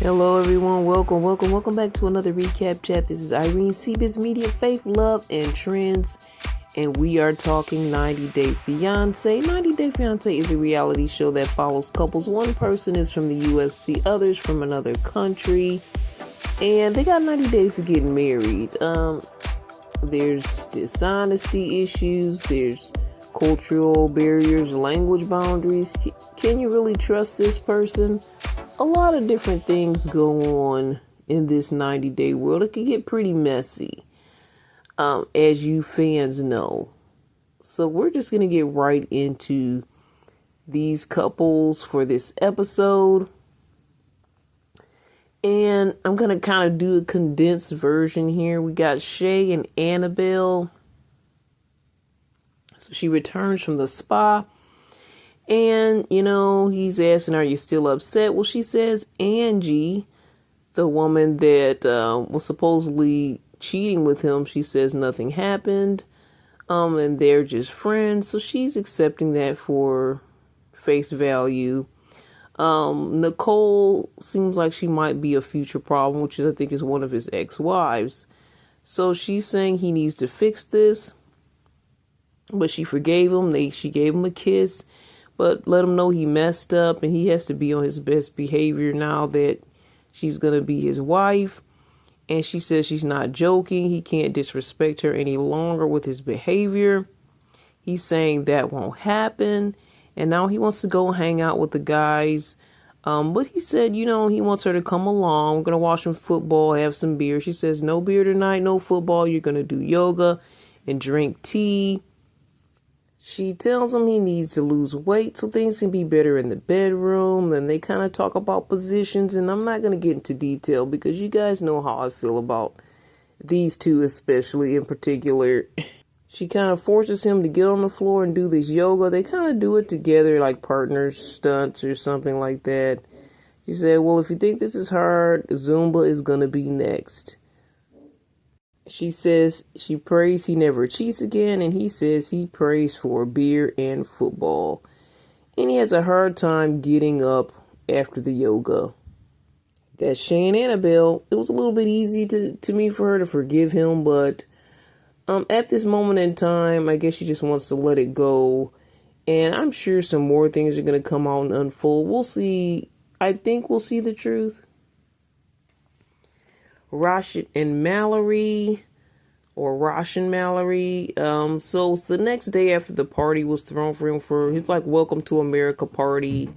Hello, everyone. Welcome back to another recap chat. This is Irene, CBiz Media, Faith, Love, and Trends, and we are talking 90 Day Fiance. 90 Day Fiance is a reality show that follows couples. One person is from the U.S., the other's from another country, and they got 90 days to get married. There's dishonesty issues, there's cultural barriers, language boundaries. Can you really trust this person? A lot of different things go on in this 90-day world. It can get pretty messy, as you fans know. So we're just going to get right into these couples for this episode. And I'm going to kind of do a condensed version here. We got Shay and Annabelle. So she returns from the spa. And, he's asking, are you still upset? Well, she says Angie, the woman that was supposedly cheating with him, she says nothing happened. And they're just friends. So she's accepting that for face value. Nicole seems like she might be a future problem, which I think is one of his ex-wives. So she's saying he needs to fix this. But she forgave him. She gave him a kiss. But let him know he messed up and he has to be on his best behavior now that she's going to be his wife. And she says she's not joking. He can't disrespect her any longer with his behavior. He's saying that won't happen. And now he wants to go hang out with the guys. But he said, he wants her to come along. We're going to watch some football, have some beer. She says, no beer tonight, no football. You're going to do yoga and drink tea. She tells him he needs to lose weight so things can be better in the bedroom. And they kind of talk about positions. And I'm not going to get into detail because you guys know how I feel about these two, especially in particular. She kind of forces him to get on the floor and do this yoga. They kind of do it together like partner stunts or something like that. She said, well, if you think this is hard, Zumba is going to be next. She says she prays he never cheats again, and he says he prays for beer and football. And he has a hard time getting up after the yoga. That's Shay and Annabelle. It was a little bit easy to me for her to forgive him, but at this moment in time, I guess she just wants to let it go. And I'm sure some more things are going to come out and unfold. We'll see. I think we'll see the truth. Rashid and Mallory, or Rosh and Mallory. So it's the next day after the party was thrown for him for his welcome to America party.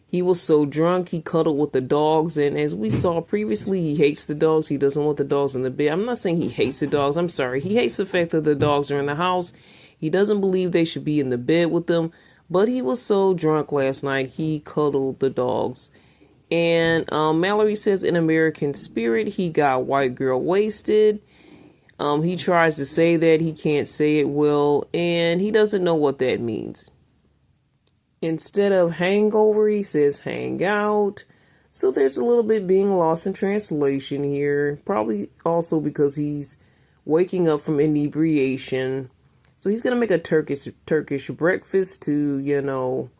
He was so drunk he cuddled with the dogs, and as we saw previously, he hates the dogs. He doesn't want the dogs in the bed. I'm not saying he hates the dogs. I'm sorry. He hates the fact that the dogs are in the house. He doesn't believe they should be in the bed with them. But he was so drunk last night, he cuddled the dogs. And Mallory says in American spirit, he got white girl wasted. He tries to say that. He can't say it well. And he doesn't know what that means. Instead of hangover, he says hang out. So there's a little bit being lost in translation here. Probably also because he's waking up from inebriation. So he's going to make a Turkish breakfast to,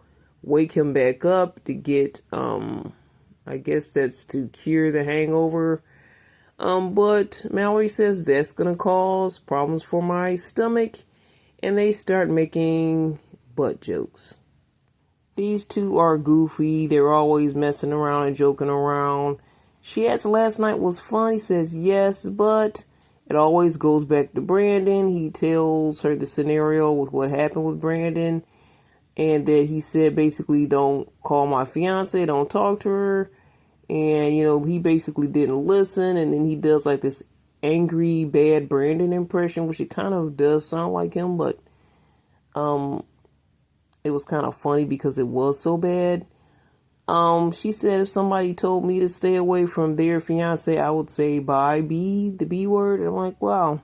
wake him back up to get... I guess that's to cure the hangover. But Mallory says that's going to cause problems for my stomach. And they start making butt jokes. These two are goofy. They're always messing around and joking around. She asks, last night was fun. He says yes, but it always goes back to Brandon. He tells her the scenario with what happened with Brandon. And that he said basically don't call my fiance, don't talk to her. And, he basically didn't listen. And then he does this angry, bad Brandon impression, which it kind of does sound like him. But it was kind of funny because it was so bad. She said if somebody told me to stay away from their fiance, I would say bye, the B word. And I'm like, wow.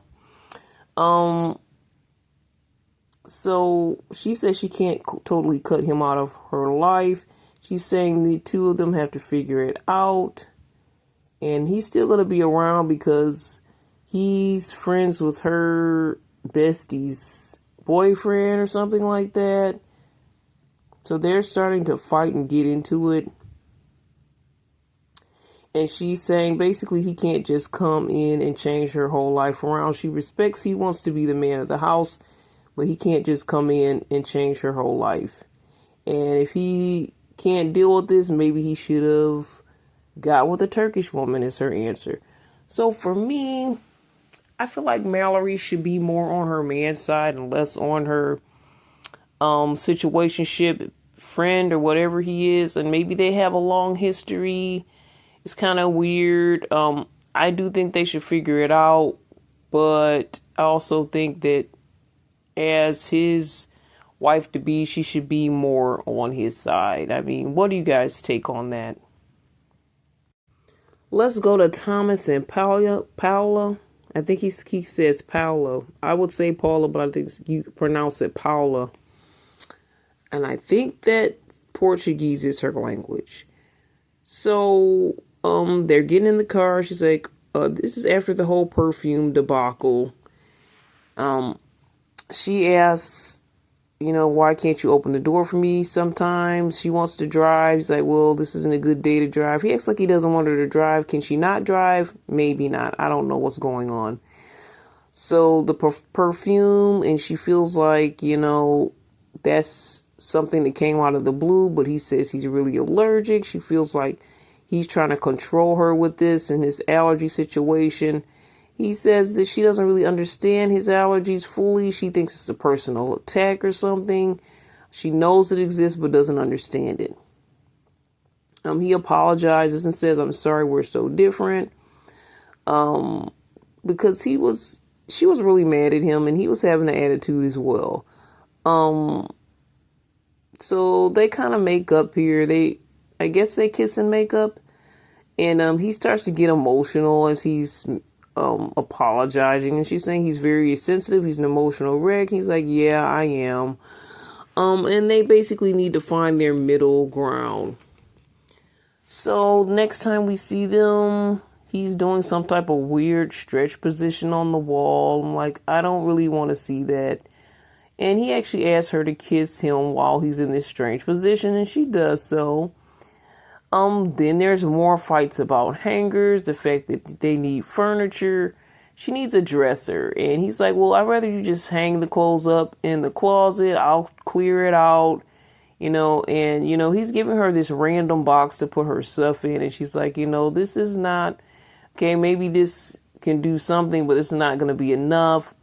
So she says she can't totally cut him out of her life. She's saying the two of them have to figure it out. And he's still going to be around because he's friends with her bestie's boyfriend or something like that. So they're starting to fight and get into it. And she's saying basically he can't just come in and change her whole life around. She respects he wants to be the man of the house, but he can't just come in and change her whole life. And if he can't deal with this, maybe he should have got with a Turkish woman, is her answer. So for me, I feel like Mallory should be more on her man's side and less on her situationship friend or whatever he is. And maybe they have a long history. It's kind of weird. I do think they should figure it out, but I also think that as his wife to be, she should be more on his side. I mean, what do you guys take on that? Let's go to Thomas and Paula. I think he says Paula. I would say Paula, but I think you pronounce it Paula. And I think that Portuguese is her language. So they're getting in the car. She's like, this is after the whole perfume debacle. She asks, why can't you open the door for me sometimes? She wants to drive. He's like, well, this isn't a good day to drive. He acts like he doesn't want her to drive. Can she not drive? Maybe not. I don't know what's going on. So the perfume, and she feels like, that's something that came out of the blue, but he says he's really allergic. She feels like he's trying to control her with this and his allergy situation. He says that she doesn't really understand his allergies fully. She thinks it's a personal attack or something. She knows it exists but doesn't understand it. He apologizes and says, I'm sorry we're so different. Because she was really mad at him and he was having an attitude as well. So they kind of make up here. I guess they kiss and make up. And he starts to get emotional as he's apologizing, and she's saying he's very sensitive, he's an emotional wreck. He's like, yeah, I am. And they basically need to find their middle ground. So next time we see them, he's doing some type of weird stretch position on the wall. I'm like, I don't really want to see that. And he actually asks her to kiss him while he's in this strange position, and she does so. Then there's more fights about hangers, the fact that they need furniture. She needs a dresser. And he's like, well, I'd rather you just hang the clothes up in the closet. I'll clear it out, and, he's giving her this random box to put her stuff in. And she's like, this is not, okay, maybe this can do something, but it's not going to be enough.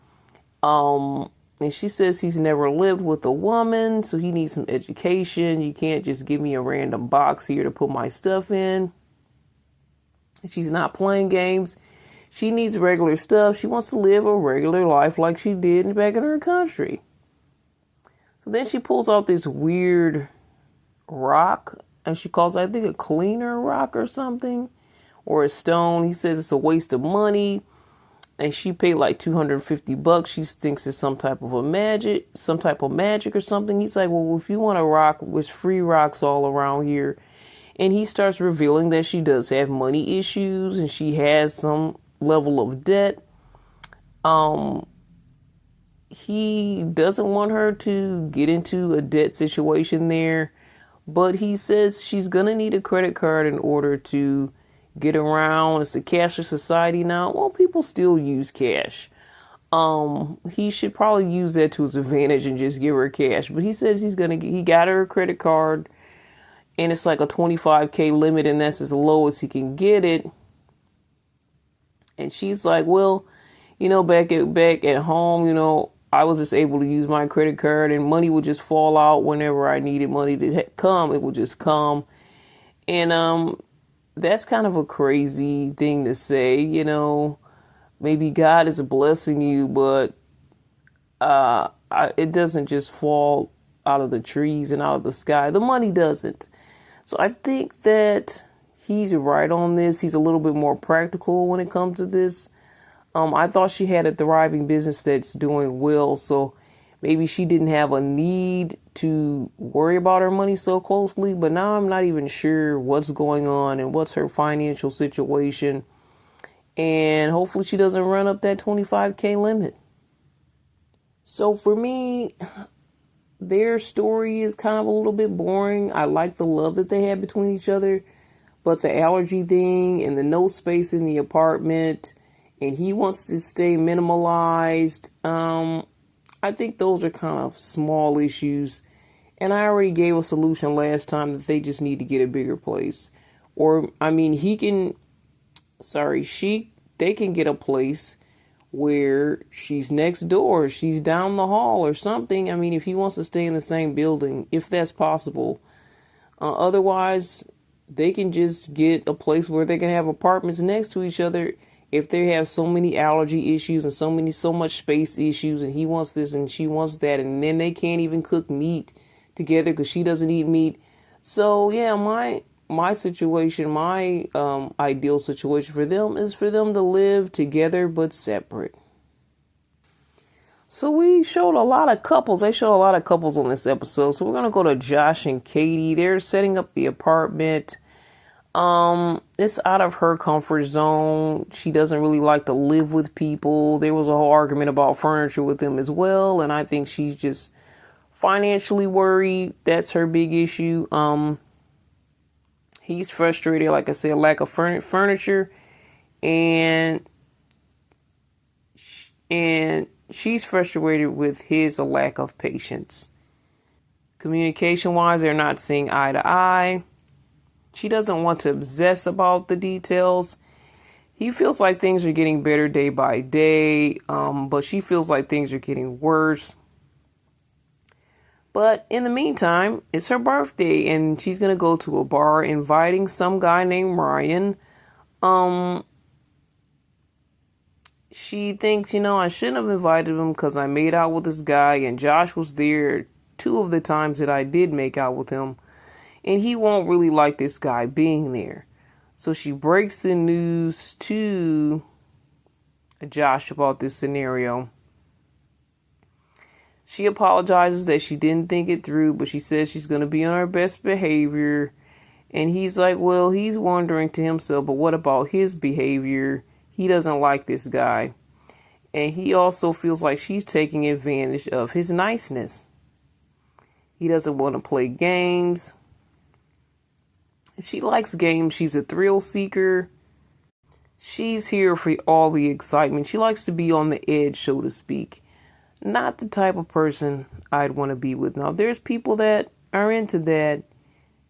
And she says he's never lived with a woman, so he needs some education. You can't just give me a random box here to put my stuff in. She's not playing games. She needs regular stuff. She wants to live a regular life like she did back in her country. So then she pulls out this weird rock, and she calls it, I think, a cleaner rock or something, or a stone. He says it's a waste of money. And she paid like $250. She thinks it's some type of magic or something. He's like, well, if you want a rock, there's free rocks all around here. And he starts revealing that she does have money issues and she has some level of debt. He doesn't want her to get into a debt situation there, but he says she's gonna need a credit card in order to get around. It's a cashless society now. Well, people still use cash. He should probably use that to his advantage and just give her cash. But he says he got her a credit card, and it's like a $25K limit, and that's as low as he can get it. And she's like, well, back at home, I was just able to use my credit card, and money would just fall out whenever I needed money to come. It would just come, and that's kind of a crazy thing to say, maybe God is blessing you, but it doesn't just fall out of the trees and out of the sky. The money doesn't. So I think that he's right on this. He's a little bit more practical when it comes to this. I thought she had a thriving business that's doing well, so maybe she didn't have a need to worry about her money so closely, but now I'm not even sure what's going on and what's her financial situation. And hopefully she doesn't run up that $25K limit. So for me, their story is kind of a little bit boring. I like the love that they had between each other, But the allergy thing and the no space in the apartment, and he wants to stay minimalized. I think those are kind of small issues. And I already gave a solution last time that they just need to get a bigger place. Or, I mean, they can get a place where she's next door, she's down the hall or something. I mean, if he wants to stay in the same building, if that's possible. Otherwise, they can just get a place where they can have apartments next to each other. If they have so many allergy issues and so much space issues, and he wants this and she wants that, and then they can't even cook meat together because she doesn't eat meat. So yeah, my situation, my ideal situation for them is for them to live together but separate. So we showed a lot of couples. They showed a lot of couples on this episode. So we're gonna go to Josh and Katie. They're setting up the apartment. It's out of her comfort zone. She doesn't really like to live with people. There was a whole argument about furniture with them as well, and I think she's just financially worried. That's her big issue. He's frustrated, like I said, lack of furniture, and she's frustrated with his lack of patience. Communication wise, they're not seeing eye to eye. She doesn't want to obsess about the details. He feels like things are getting better day by day, but she feels like things are getting worse. But in the meantime, it's her birthday, and she's going to go to a bar inviting some guy named Ryan. She thinks, I shouldn't have invited him because I made out with this guy, and Josh was there 2 of the times that I did make out with him. And he won't really like this guy being there. So she breaks the news to Josh about this scenario. She apologizes that she didn't think it through, but she says she's going to be on her best behavior. And he's like, well, he's wondering to himself, but what about his behavior? He doesn't like this guy. And he also feels like she's taking advantage of his niceness. He doesn't want to play games. She likes games. She's a thrill seeker. She's here for all the excitement. She likes to be on the edge, so to speak. Not the type of person I'd want to be with. Now, there's people that are into that.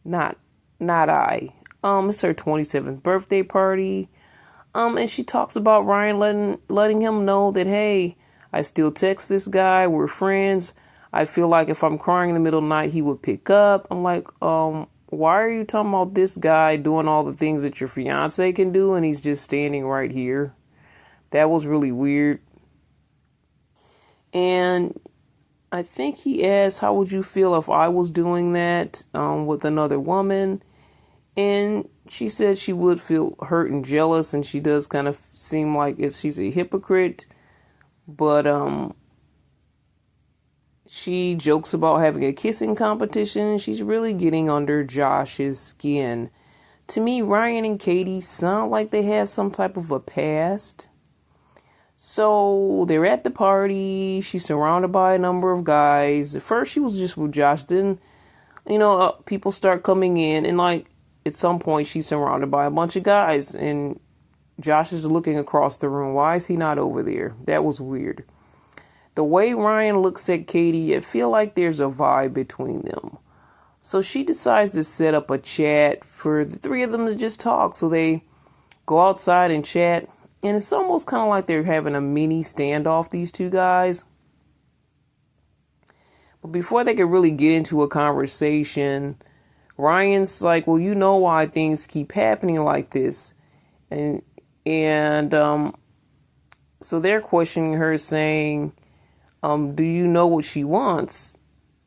Not I. It's her 27th birthday party. And she talks about Ryan letting him know that, hey, I still text this guy. We're friends. I feel like if I'm crying in the middle of the night, he would pick up. I'm like, why are you talking about this guy doing all the things that your fiance can do and he's just standing right here? That was really weird. And I think he asked, how would you feel if I was doing that with another woman? And she said she would feel hurt and jealous, and she does kind of seem like she's a hypocrite. But she jokes about having a kissing competition. She's really getting under Josh's skin. To me, Ryan and Katie sound like they have some type of a past. So they're at the party. She's surrounded by a number of guys. At first, she was just with Josh. Then, people start coming in, and at some point, she's surrounded by a bunch of guys, and Josh is looking across the room. Why is he not over there? That was weird. The way Ryan looks at Katie, I feel like there's a vibe between them. So she decides to set up a chat for the 3 of them to just talk. So they go outside and chat. And it's almost kind of like they're having a mini standoff, these 2 guys. But before they could really get into a conversation, Ryan's like, well, you know why things keep happening like this. And so they're questioning her, saying, do you know what she wants?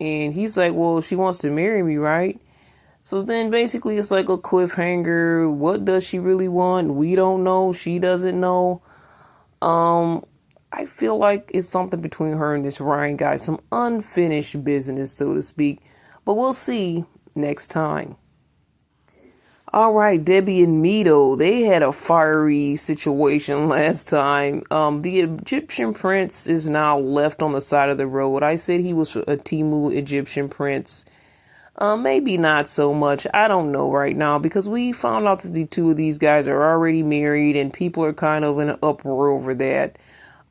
And he's like, well, she wants to marry me, right? So then basically it's like a cliffhanger. What does she really want? We don't know. She doesn't know. I feel like it's something between her and this Ryan guy. Some unfinished business, so to speak. But we'll see next time. All right, Debbie and Mito, they had a fiery situation last time. The Egyptian prince is now left on the side of the road. I said he was a Timu Egyptian prince. Maybe not so much. I don't know right now because we found out that the two of these guys are already married and people are kind of in an uproar over that.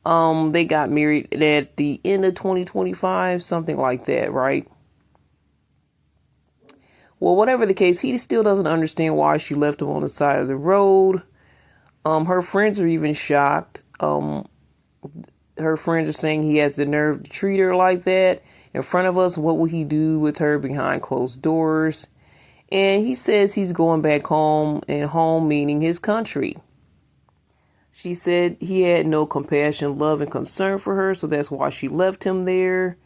They got married at the end of 2025, something like that, right? Well, whatever the case, he still doesn't understand why she left him on the side of the road. Her friends are even shocked. Her friends are saying he has the nerve to treat her like that in front of us. What will he do with her behind closed doors? And he says he's going back home, and home meaning his country. She said he had no compassion, love, and concern for her, so that's why she left him there.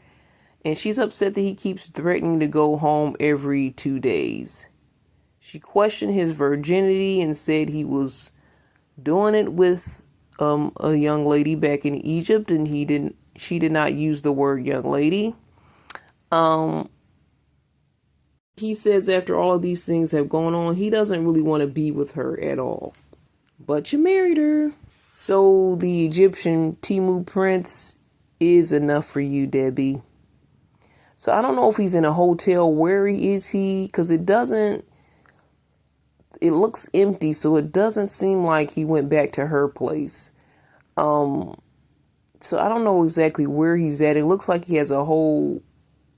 And she's upset that he keeps threatening to go home every 2 days. She questioned his virginity and said he was doing it with a young lady back in Egypt, and she did not use the word young lady. He says after all of these things have gone on, he doesn't really want to be with her at all. But you married her. So the Egyptian Timu prince is enough for you, Debbie. So I don't know if he's in a hotel. Where is he? Because it looks empty, so it doesn't seem like he went back to her place. So I don't know exactly where he's at. It looks like he has a whole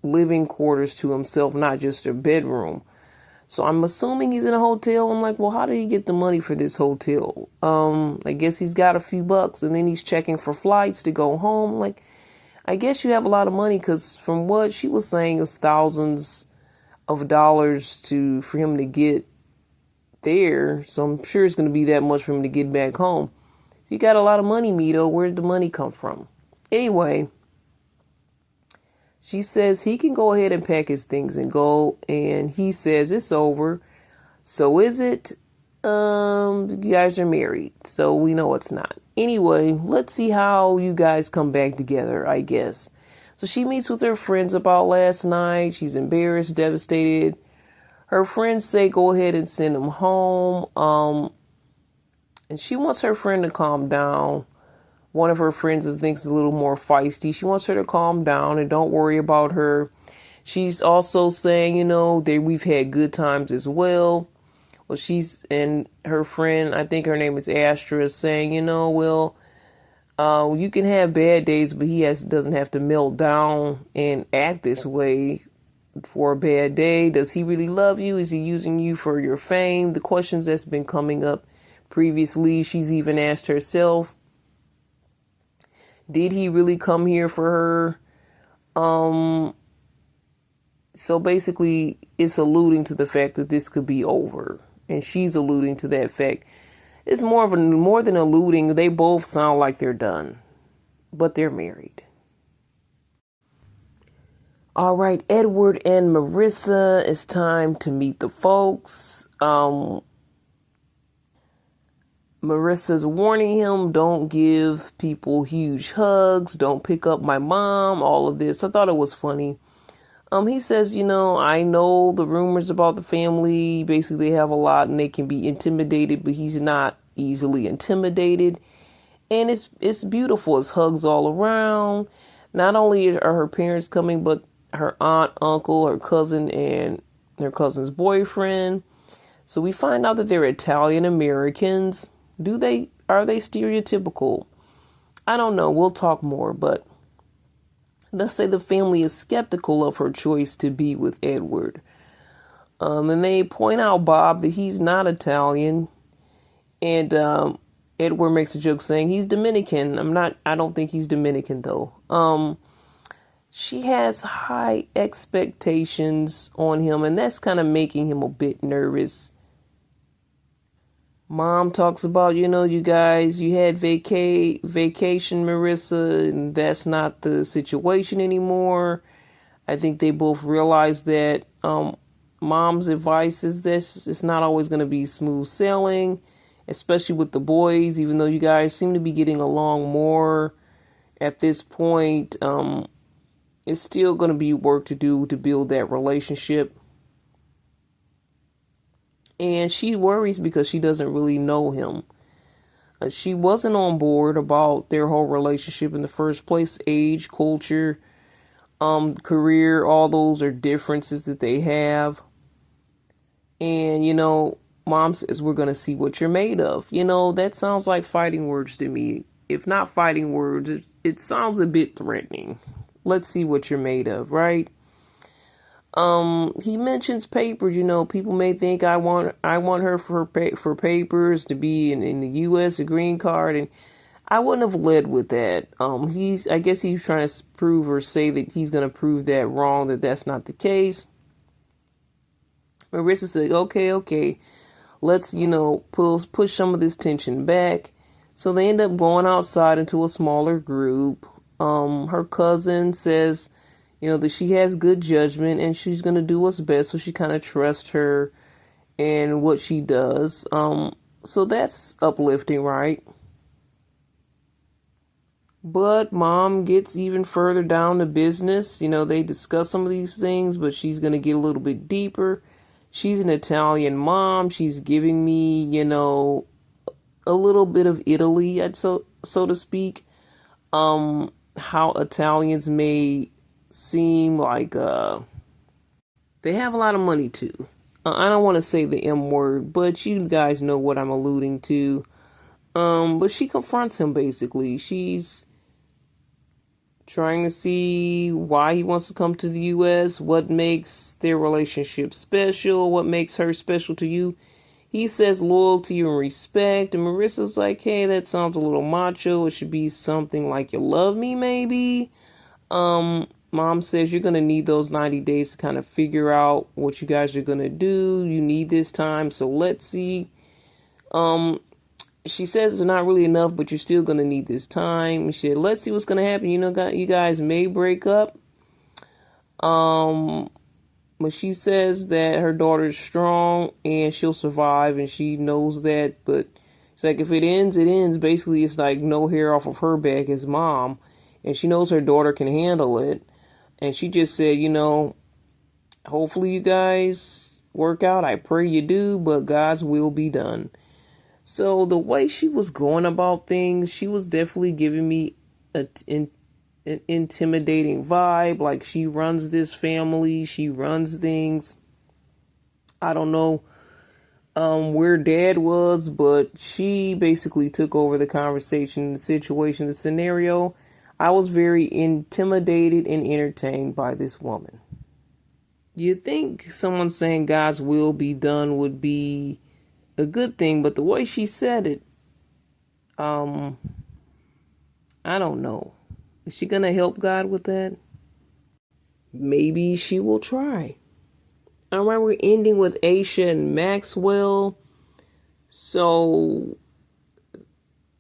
living quarters to himself, not just a bedroom. So I'm assuming he's in a hotel. I'm like, well, how did he get the money for this hotel? I guess he's got a few bucks and then he's checking for flights to go home. Like, I guess you have a lot of money because from what she was saying, it was thousands of dollars for him to get there. So I'm sure it's going to be that much for him to get back home. So you got a lot of money, Mito. Where did the money come from? Anyway, she says he can go ahead and pack his things and go. And he says it's over. So is it? You guys are married. So we know it's not. Anyway, let's see how you guys come back together, I guess. So she meets with her friends about last night. She's embarrassed, devastated. Her friends say go ahead and send him home. And she wants her friend to calm down. One of her friends thinks is a little more feisty. She wants her to calm down and don't worry about her. She's also saying, that we've had good times as well. Well, and her friend, I think her name is Astra, is saying, you can have bad days, but he doesn't have to melt down and act this way for a bad day. Does he really love you? Is he using you for your fame? The questions that's been coming up previously. She's even asked herself, did he really come here for her? So basically, it's alluding to the fact that this could be over. And she's alluding to that fact. It's more than alluding. They both sound like they're done. But they're married. All right, Edward and Marissa, it's time to meet the folks. Marissa's warning him, don't give people huge hugs, don't pick up my mom, all of this. I thought it was funny. He says, I know the rumors about the family. Basically, they have a lot and they can be intimidated, but he's not easily intimidated. And it's beautiful. It's hugs all around. Not only are her parents coming, but her aunt, uncle, her cousin, and her cousin's boyfriend. So we find out that they're Italian Americans. Are they stereotypical? I don't know. We'll talk more, but let's say the family is skeptical of her choice to be with Edward. And they point out Bob that he's not Italian. And Edward makes a joke saying he's Dominican. I don't think he's Dominican though. She has high expectations on him, and that's kind of making him a bit nervous. Mom talks about, you guys, you had vacation, Marissa, and that's not the situation anymore. I think they both realize that Mom's advice is this. It's not always going to be smooth sailing, especially with the boys, even though you guys seem to be getting along more at this point. It's still going to be work to do to build that relationship. And she worries because she doesn't really know him. She wasn't on board about their whole relationship in the first place. Age, culture, career, all those are differences that they have. And, mom says, we're going to see what you're made of. That sounds like fighting words to me. If not fighting words, it sounds a bit threatening. Let's see what you're made of, right? He mentions papers. People may think I want her for papers to be in the U.S. a green card, and I wouldn't have led with that. I guess he's trying to prove or say that he's going to prove that wrong, that that's not the case. Marissa said, okay, let's, push some of this tension back. So they end up going outside into a smaller group. Her cousin says, that she has good judgment and she's going to do what's best. So she kind of trusts her and what she does. So that's uplifting, right? But mom gets even further down to business. They discuss some of these things, but she's going to get a little bit deeper. She's an Italian mom. She's giving me, a little bit of Italy, so to speak. How Italians may seem like they have a lot of money too. I don't want to say the M word, but you guys know what I'm alluding to. But she confronts him basically. She's trying to see why he wants to come to the U.S., what makes their relationship special, what makes her special to you. He says loyalty and respect, and Marissa's like, hey, that sounds a little macho. It should be something like you love me, maybe. Mom says you're going to need those 90 days to kind of figure out what you guys are going to do. You need this time, so let's see. She says it's not really enough, but you're still going to need this time. She said, let's see what's going to happen. You guys may break up. But she says that her daughter's strong and she'll survive, and she knows that. But it's like, if it ends, it ends. Basically, it's like no hair off of her back as mom. And she knows her daughter can handle it. And she just said, hopefully you guys work out. I pray you do, but God's will be done. So the way she was going about things, she was definitely giving me an intimidating vibe. Like, she runs this family, she runs things. I don't know where dad was, but she basically took over the conversation, the situation, the scenario. I was very intimidated and entertained by this woman. You'd think someone saying God's will be done would be a good thing, but the way she said it, I don't know. Is she gonna help God with that? Maybe she will try. All right, we're ending with Aisha and Maxwell. So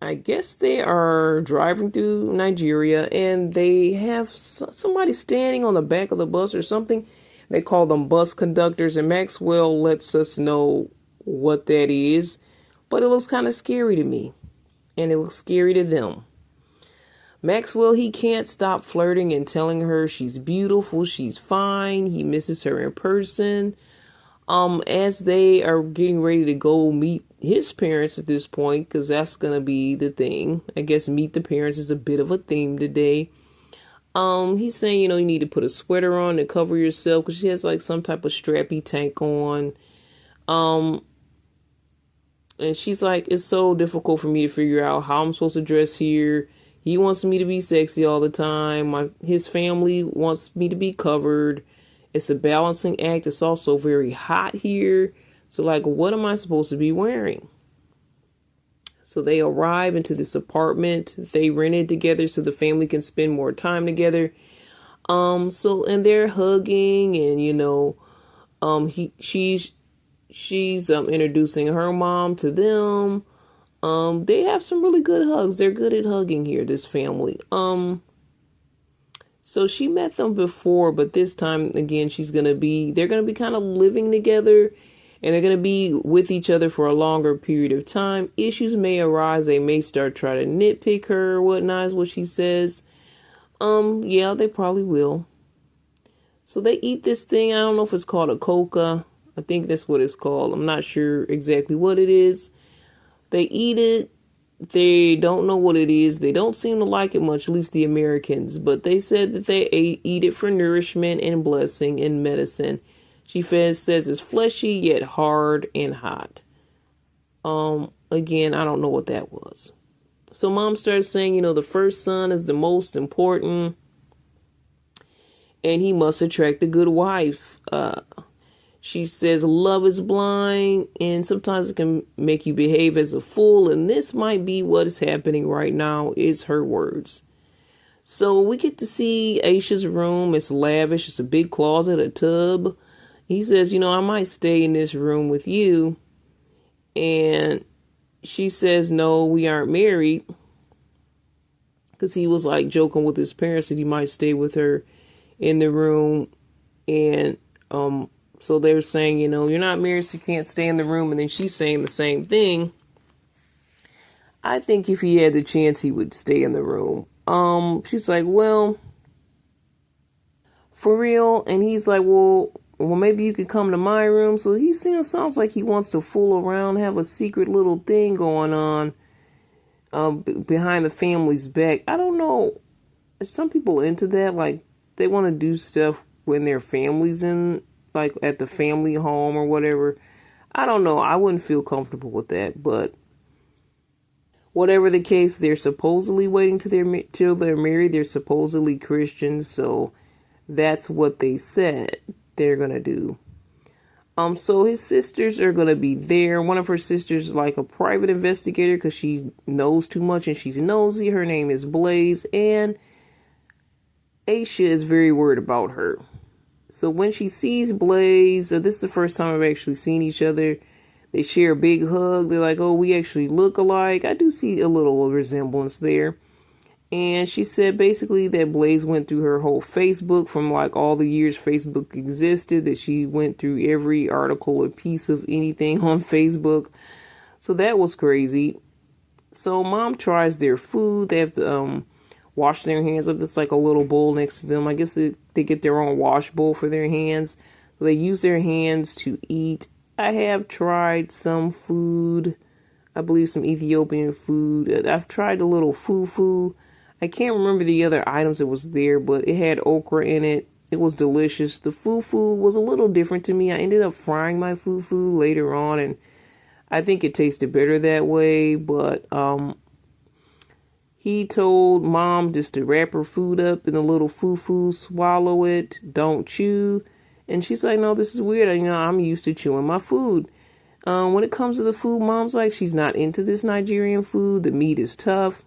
I guess they are driving through Nigeria and they have somebody standing on the back of the bus or something. They call them bus conductors, and Maxwell lets us know what that is, but it looks kind of scary to me, and it looks scary to them. Maxwell, he can't stop flirting and telling her she's beautiful, she's fine, he misses her in person. As they are getting ready to go meet his parents at this point, because that's gonna be the thing. I guess meet the parents is a bit of a theme today. He's saying, you need to put a sweater on to cover yourself, because she has like some type of strappy tank on. And she's like, it's so difficult for me to figure out how I'm supposed to dress here. He wants me to be sexy all the time. His family wants me to be covered. It's a balancing act. It's also very hot here. So like, what am I supposed to be wearing? So they arrive into this apartment they rented together so the family can spend more time together. And they're hugging, and she's introducing her mom to them. They have some really good hugs. They're good at hugging here, this family. So she met them before, but this time again, they're gonna be kind of living together, and they're gonna be with each other for a longer period of time. Issues may arise. They may start trying to nitpick her or whatnot, is what she says. Yeah, they probably will. So they eat this thing. I don't know if it's called a coca. I think that's what it's called. I'm not sure exactly what it is. They eat it, They don't know what it is. They don't seem to like it much, at least the Americans. But they said that they eat it for nourishment and blessing and medicine. She says it's fleshy yet hard and hot. Again, I don't know what that was. So mom starts saying, the first son is the most important, and he must attract a good wife. She says love is blind, and sometimes it can make you behave as a fool, and this might be what is happening right now, is her words. So we get to see Aisha's room. It's lavish. It's a big closet, a tub. He says, I might stay in this room with you. And she says, no, we aren't married. Because he was like joking with his parents that he might stay with her in the room. And so they're saying, you're not married, so you can't stay in the room. And then she's saying the same thing. I think if he had the chance, he would stay in the room. She's like, well, for real? And he's like, well, maybe you could come to my room. So he sounds like he wants to fool around, have a secret little thing going on behind the family's back. I don't know. Some people into that, like they want to do stuff when their family's in, like at the family home or whatever. I don't know. I wouldn't feel comfortable with that, but whatever the case, they're supposedly waiting till they're married. They're supposedly Christians, so that's what they said they're gonna do. So his sisters are gonna be there. One of her sisters is like a private investigator because she knows too much and she's nosy. Her name is Blaze, and Aisha is very worried about her. So when she sees Blaze, this is the first time I've actually seen each other. They share a big hug. They're like, oh, we actually look alike. I do see a little resemblance there. And she said basically that Blaze went through her whole Facebook from like all the years Facebook existed, that she went through every article or piece of anything on Facebook. So that was crazy. So mom tries their food. They have to wash their hands. It's like a little bowl next to them. I guess they get their own wash bowl for their hands. So they use their hands to eat. I have tried some food. I believe some Ethiopian food. I've tried a little fufu. I can't remember the other items that was there, but it had okra in it. It was delicious. The fufu was a little different to me. I ended up frying my fufu later on, and I think it tasted better that way. But he told mom just to wrap her food up in a little fufu, swallow it, don't chew. And she's like, no, this is weird. I'm used to chewing my food. When it comes to the food, mom's like, she's not into this Nigerian food. The meat is tough.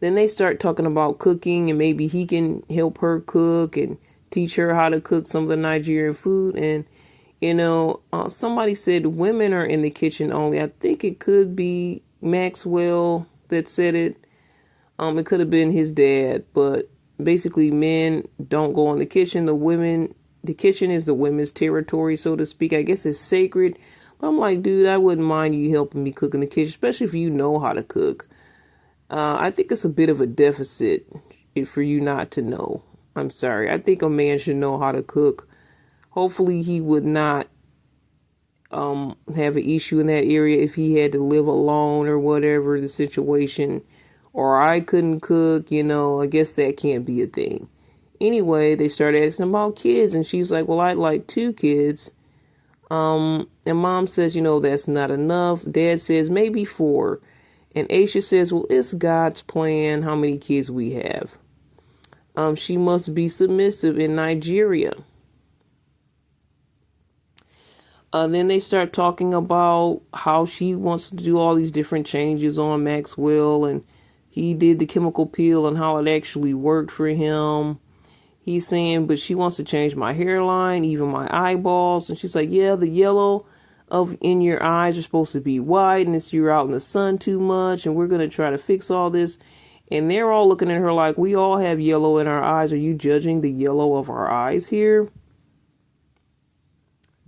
Then they start talking about cooking, and maybe he can help her cook and teach her how to cook some of the Nigerian food. And, somebody said women are in the kitchen only. I think it could be Maxwell that said it. It could have been his dad, but basically men don't go in the kitchen. The kitchen is the women's territory, so to speak. I guess it's sacred. But I'm like, dude, I wouldn't mind you helping me cook in the kitchen, especially if you know how to cook. I think it's a bit of a deficit for you not to know. I'm sorry. I think a man should know how to cook. Hopefully he would not have an issue in that area if he had to live alone or whatever the situation. Or I couldn't cook, I guess that can't be a thing. Anyway, they started asking about kids, and she's like, well, I'd like 2 kids. And mom says, that's not enough. Dad says maybe 4. And Aisha says, well, it's God's plan how many kids we have. She must be submissive in Nigeria. Then they start talking about how she wants to do all these different changes on Maxwell, and he did the chemical peel and how it actually worked for him. He's saying, but she wants to change my hairline, even my eyeballs. And she's like, yeah, the yellow in your eyes are supposed to be white, and it's you're out in the sun too much, and we're going to try to fix all this. And they're all looking at her like, we all have yellow in our eyes. Are you judging the yellow of our eyes here?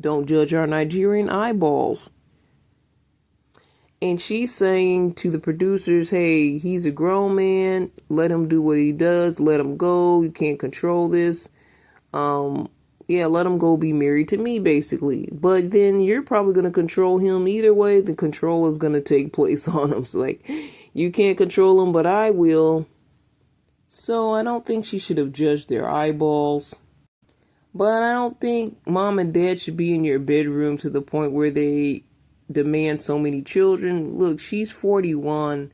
Don't judge our Nigerian eyeballs. And she's saying to the producers, hey, he's a grown man. Let him do what he does. Let him go. You can't control this. yeah, let him go be married to me, basically. But then you're probably going to control him either way. The control is going to take place on him. It's like, you can't control him, but I will. So I don't think she should have judged their eyeballs. But I don't think mom and dad should be in your bedroom to the point where they demand so many children. Look, she's 41.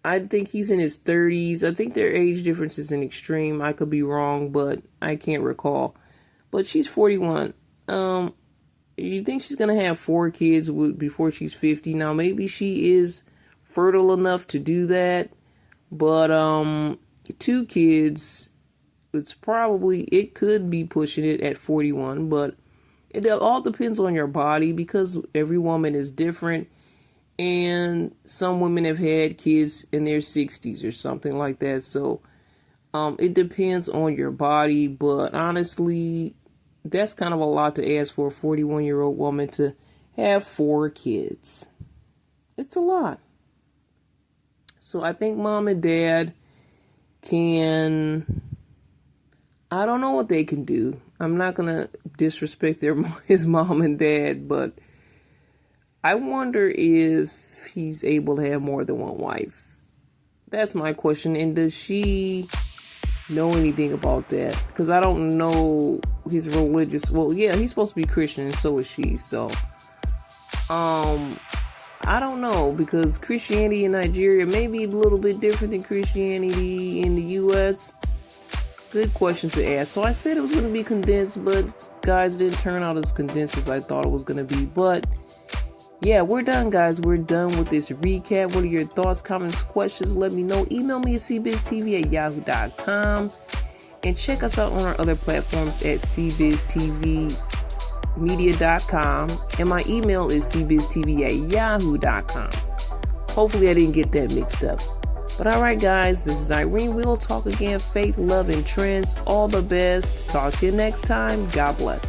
I think he's in his 30s. I think their age difference is an extreme. I could be wrong, but I can't recall. But she's 41. You think she's going to have 4 kids before she's 50? Now, maybe she is fertile enough to do that. But 2 kids, it could be pushing it at 41. But it all depends on your body because every woman is different. And some women have had kids in their 60s or something like that. So it depends on your body. But honestly, that's kind of a lot to ask for a 41-year-old woman to have 4 kids. It's a lot. So I think mom and dad I don't know what they can do. I'm not going to disrespect his mom and dad, but I wonder if he's able to have more than one wife. That's my question. And does she know anything about that? Because I don't know his religious. Well, yeah, he's supposed to be Christian, and so is she. So, I don't know, because Christianity in Nigeria may be a little bit different than Christianity in the U.S. Good question to ask. So I said it was going to be condensed, but guys, didn't turn out as condensed as I thought it was going to be. But yeah, we're done, guys. We're done with this recap. What are your thoughts, comments, questions? Let me know. Email me at cbiztv@yahoo.com. And check us out on our other platforms at cbiztvmedia.com. And my email is cbiztv@yahoo.com. Hopefully I didn't get that mixed up. But alright, guys, this is Irene. We'll talk again. Faith, love, and trends. All the best. Talk to you next time. God bless.